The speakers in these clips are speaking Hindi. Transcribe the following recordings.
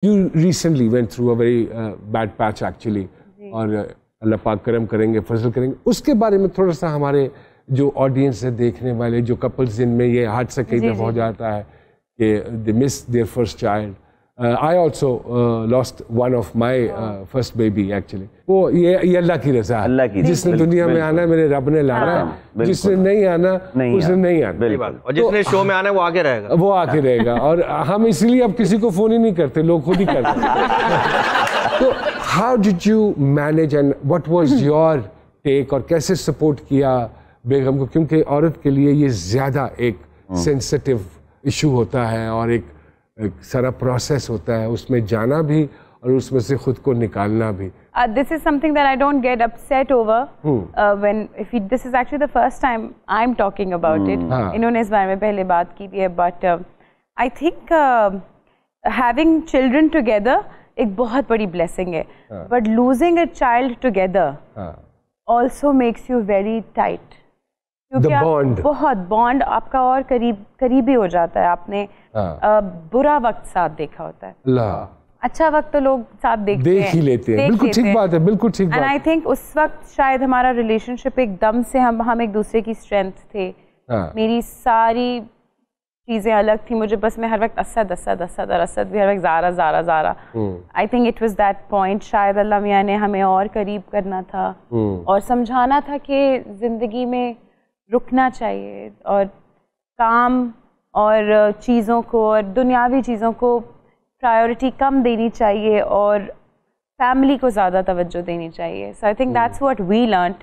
You recently went through a very bad patch actually, और अल्लाह पाक करम करेंगे, फजल करेंगे। उसके बारे में थोड़ा सा हमारे जो ऑडियंस है, देखने वाले जो कपल्स जिनमें ये हादसा कई दफ़ा हो जाता है कि they miss their first child. I also lost one of my first baby actually. वो ये अल्लाह की रज़ा है। जिसने दुनिया में आना मेरे रब ने लाना है, जिसने नहीं आना उसने नहीं आना, और जिसने शो में आना है वो आगे रहेगा, वो आगे रहेगा। और हम इसलिए अब किसी को फोन ही नहीं करते, लोग खुद ही करते हैं। तो how did you manage and what was your take, और कैसे सपोर्ट किया बेगम को, क्योंकि औरत के लिए ये ज़्यादा एक सेंसिटिव इशू होता है और एक सारा प्रोसेस होता है, उसमें जाना भी और उसमें से खुद को निकालना भी। This is something that I don't get upset over this is actually the first time I'm talking about it. इन्होंने इस बारे में पहले बात की भी है, but I think having children together एक बहुत बड़ी blessing है, but losing a child together also makes you very tight. क्योंकि बहुत बॉन्ड आपका और करीबी हो जाता है। आपने बुरा वक्त साथ देखा होता है, अच्छा वक्त तो लोग साथ देख ही लेते हैं। बिल्कुल ठीक बात है, बिल्कुल ठीक बात। एंड आई थिंक उस वक्त शायद हमारा रिलेशनशिप एकदम से हम एक दूसरे की स्ट्रेंथ थे। मेरी सारी चीजें अलग थी, मुझे बस मैं हर वक्त असद भी हर वक्त ज़ारा। I think it was that point, शायद अल्लाह मियां ने हमें और करीब करना था और समझाना था कि जिंदगी में रुकना चाहिए और काम और चीज़ों को और दुनियावी चीज़ों को प्रायोरिटी कम देनी चाहिए और फैमिली को ज़्यादा तवज्जो देनी चाहिए। So I think that's what we learned,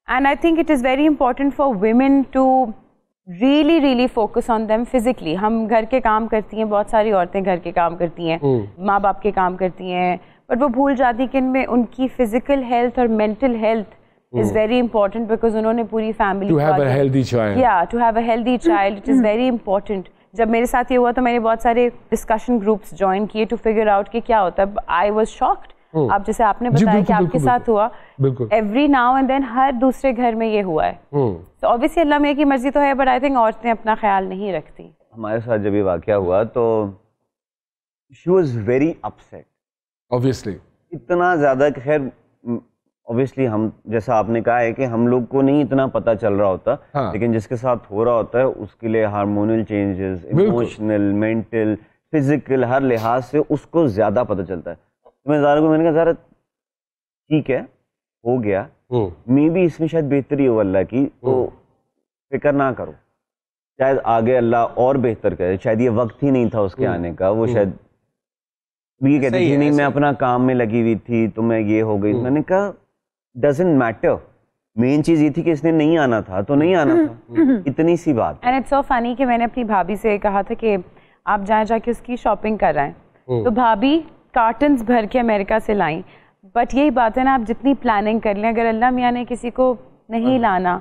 and I think it is very important for women to really focus on them physically. हम घर के काम करती हैं, बहुत सारी औरतें घर के काम करती हैं, माँ बाप के काम करती हैं, बट वो भूल जाती कि इनमें उनकी फिजिकल हेल्थ और mental health is very important because उन्होंने पूरी family to have a healthy child. Yeah, to have a healthy child, it is very important. जब मेरे साथ ये हुआ तो मैंने बहुत सारे discussion groups join किए to figure out कि क्या होता है। I was shocked. आप जैसे आपने बताया कि आपके साथ हुआ, every now and then हर दूसरे घर में ये हुआ है। तो obviously अल्लाह मियां की मर्जी तो है, but I think औरतें अपना ख्याल नहीं रखती। हमारे साथ जब ये वाक़या हुआ तो she was very upset. Obviously. इतना ज़्यादा कि खैर ऑब्वियसली हम जैसा आपने कहा है कि हम लोग को नहीं इतना पता चल रहा होता, लेकिन जिसके साथ हो रहा होता है उसके लिए hormonal changes, emotional, mental, physical, हर लिहाज से उसको ज़्यादा पता चलता है। तो मैं ज़ारा को मैंने कहा ज़ारा ठीक है हो गया, मे भी इसमें शायद बेहतरी हो अल्लाह की, तो फिक्र ना करो, शायद आगे अल्लाह और बेहतर करे, शायद ये वक्त ही नहीं था उसके आने का। वो शायद ये कहती थी नहीं मैं अपना काम में लगी हुई थी तो मैं ये हो गई। मैंने कहा डजंट मैटर, मेन चीज ये थी कि इसने नहीं आना था तो नहीं आना था, इतनी सी बात। एंड इट्स सो फनी कि मैंने अपनी भाभी से कहा था कि आप जाके उसकी शॉपिंग कर रहे हैं, तो भाभी कार्टन्स भर के अमेरिका से लाई। बट यही बात है ना, आप जितनी प्लानिंग कर लें, अगर अल्लाह मियां ने किसी को नहीं लाना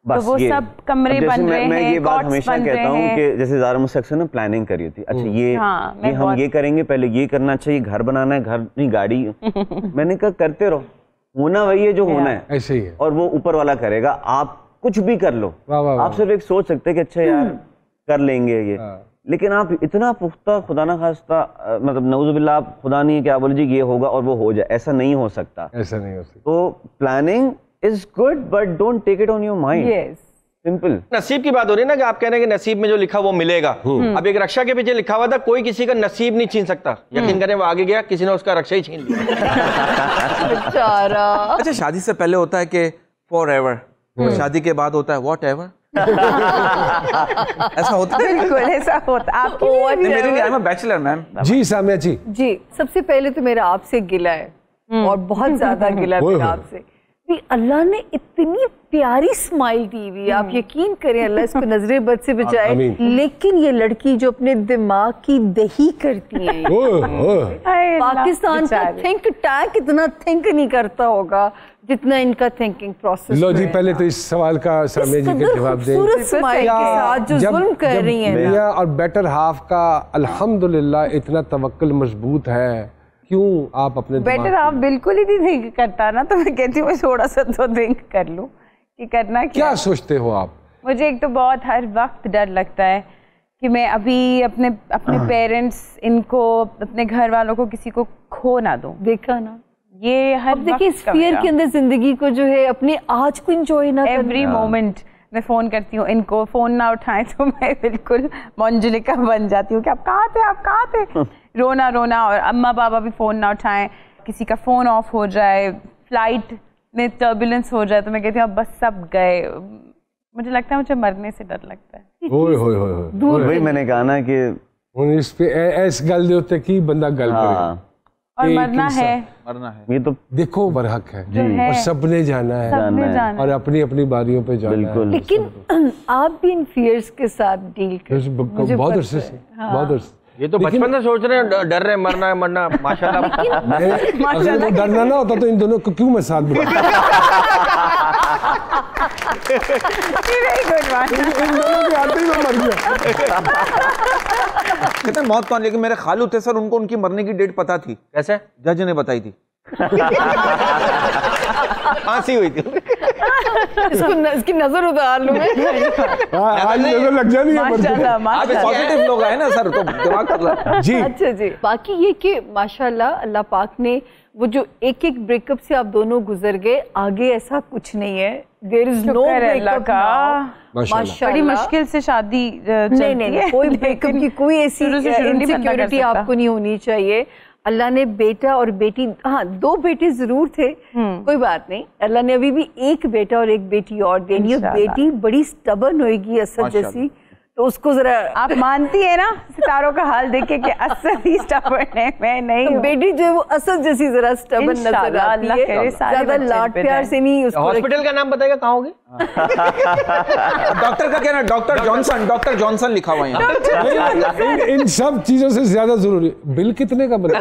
तो वो सब कमरे बन रहे हैं। मैं ये बात हमेशा कहता हूँ कि जैसे ज़ारा मुझसे अक्सर ना प्लानिंग करी होती, अच्छा ये हम ये करेंगे, पहले ये करना चाहिए, घर बनाना है, घर नहीं गाड़ी। मैंने कहा करते रहो, होना वही है जो होना है, ऐसे ही है, और वो ऊपर वाला करेगा, आप कुछ भी कर लो। आप सिर्फ एक सोच सकते हैं कि अच्छा यार कर लेंगे ये, लेकिन आप इतना पुख्ता खुदा ना खास्ता मतलब नऊजुबिल्लाह आप खुदा नहीं क्या बोले जी ये होगा और वो हो जाए, ऐसा नहीं हो सकता, ऐसा नहीं हो सकता। तो planning is good but don't take it on your mind. Yes. Simple. नसीब की बात हो रही है ना कि आप कह रहे हैं कि नसीब में जो लिखा वो मिलेगा। अब एक रक्षा के पीछे लिखा हुआ था कोई किसी का नसीब नहीं छीन सकता, यकीन करें वो आगे गया किसी ने उसका रक्षा ही छीन लिया। बेचारा। अच्छा शादी से पहले होता है कि forever, शादी के बाद होता है whatever। ऐसा होता है? बिल्कुल ऐसा होता। आपके मेरे लिए I'm a bachelor मैम। जी सामिया जी। जी सबसे पहले तो मेरा आपसे गिला है और बहुत ज्यादा गिला मेरा आपसे। अल्लाह ने इतनी प्यारी स्माइल दी हुई, आप यकीन करें अल्लाह इसको नजरे बद से बचाए, लेकिन ये लड़की जो अपने दिमाग की दही करती है, पाकिस्तान का थिंक टैंक इतना थिंक नहीं करता होगा जितना इनका थिंकिंग प्रोसेस। लो जी पहले तो इस सवाल का सामिया जी के जवाब दें। स्माइल के साथ जो जुल्म कर रही हैं मियां और बेटर हाफ का अल्हम्दुलिल्लाह इतना तवक्कुल मजबूत है, क्यों आप अपने बेटर आप बिल्कुल ही नहीं थिंक करता ना, तो मैं कहती हूँ मैं थोड़ा सा तो थिंक कर लूँ कि करना क्या सोचते हो आप? मुझे एक तो बहुत हर वक्त डर लगता है कि मैं अभी अपने पेरेंट्स, इनको, अपने घर वालों को, किसी को खो ना दूं। देखा ना, ये हर देखिए इस फियर के अंदर जिंदगी को जो है अपने आज को एंजॉय ना, एवरी मोमेंट मैं फोन करती हूँ इनको, फोन ना उठाएं तो मैं बिल्कुल मंजुलिका बन जाती हूँ कि आप कहाँ थे, आप कहाँ थे, रोना रोना। और अम्मा पापा भी फोन ना उठाएं, किसी का फोन ऑफ हो जाए, फ्लाइट में टर्बुलेंस हो जाए तो मैं कहती हूँ अब बस सब गए। मुझे लगता है मुझे मरने से डर लगता है। वही मैंने कहा ना कि इस पे ऐस गल दे होते कि बंदा गल करे और मरना है, ये तो देखो बरहक है और सबने जाना है और अपनी अपनी बारियों पे जाना है। लेकिन आप भी इन फियर्स के साथ डील कर बहुत अरसे से, बहुत अरसे। ये तो बचपन से सोच रहे हैं, डर रहे मरना है मरना। माशाल्लाह अगर डरना ना होता तो इन दोनों को क्यों मैं साथ बुलाता। इन दोनों के आते ही मैं मर गया। कहते हैं मौत कौन, लेकिन मेरे खालू थे सर, उनको उनकी मरने की डेट पता थी। कैसे? जज ने बताई थी। फांसी हुई थी। इसकी नजर उतार लूं मैं। आज नजर लग जानी है। आप पॉजिटिव लोग आए ना सर, तो दिमाग कर रहा जी। अच्छा जी, बाकी ये कि माशाल्लाह अल्लाह पाक ने वो जो एक एक ब्रेकअप से आप दोनों गुजर गए, आगे ऐसा कुछ नहीं है। देयर इज नो ब्रेकअप माशाल्लाह। बड़ी मुश्किल से शादी नहीं, कोई ब्रेकअप की कोई ऐसी इनसिक्योरिटी आपको नहीं होनी चाहिए। अल्लाह ने बेटा और बेटी, हाँ 2 बेटे जरूर थे, कोई बात नहीं, अल्लाह ने अभी भी एक बेटा और एक बेटी और देनी है। बेटी बड़ी स्टबर्न होगी असद जैसी, तो उसको जरा आप मानती है ना सितारों का हाल देखे कि असद ही स्टबर्न है, मैं नहीं हूँ। बेटी जो है वो असद जैसी जरा स्टबर्न नजर आती है, ज्यादा लाड प्यार से नहीं। उसको हॉस्पिटल का नाम बताएगा कहाँ होगी? डॉक्टर का क्या ना, डॉक्टर जॉनसन लिखा हुआ है। इन सब चीजों से ज्यादा जरूरी बिल कितने का बना।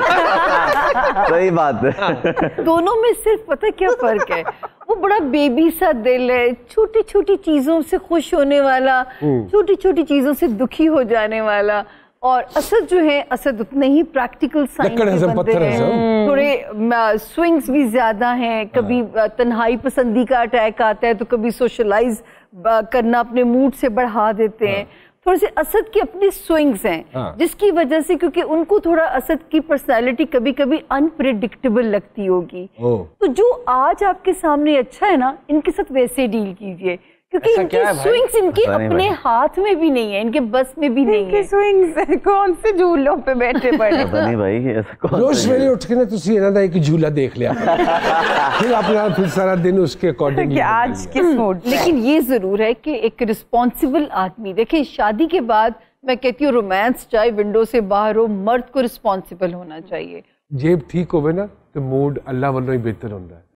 सही बात है। दोनों में सिर्फ पता क्या फर्क है, वो बड़ा बेबी सा दिल है, छोटी छोटी चीजों से खुश होने वाला, छोटी छोटी चीजों से दुखी हो जाने वाला। और असद जो है, असद उतने ही प्रैक्टिकल साइंस के बंदे हैं, थोड़े स्विंग्स भी ज्यादा हैं। कभी तन्हाई पसंदी का अटैक आता है तो कभी सोशलाइज करना अपने मूड से बढ़ा देते हैं। थोड़े से असद के अपने स्विंग्स हैं, जिसकी वजह से, क्योंकि उनको थोड़ा असद की पर्सनालिटी कभी कभी अनप्रेडिक्टेबल लगती होगी, तो जो आज आपके सामने अच्छा है ना, इनके साथ वैसे डील कीजिए, क्योंकि इनके स्विंग्स इनके अपने हाथ में भी नहीं है, इनके बस में भी नहीं है। स्विंग्स कौन से झूलों पे बैठे पड़े। नहीं भाई, ऐसा रोज सवेरे उठ के ना तुसी ਇਹਨਾਂ ਦਾ एक झूला देख लिया फिर अपना फिर सारा दिन उसके अकॉर्डिंग आज किस मूड। लेकिन ये जरूर है कि एक रिस्पॉन्सिबल आदमी, देखिए शादी के बाद मैं कहती हूँ रोमांस चाहे विंडो से बाहर हो, मर्द को रिस्पॉन्सिबल होना चाहिए। जेब ठीक होवे ना तो मूड अल्लाह वालों ही बेहतर होता है।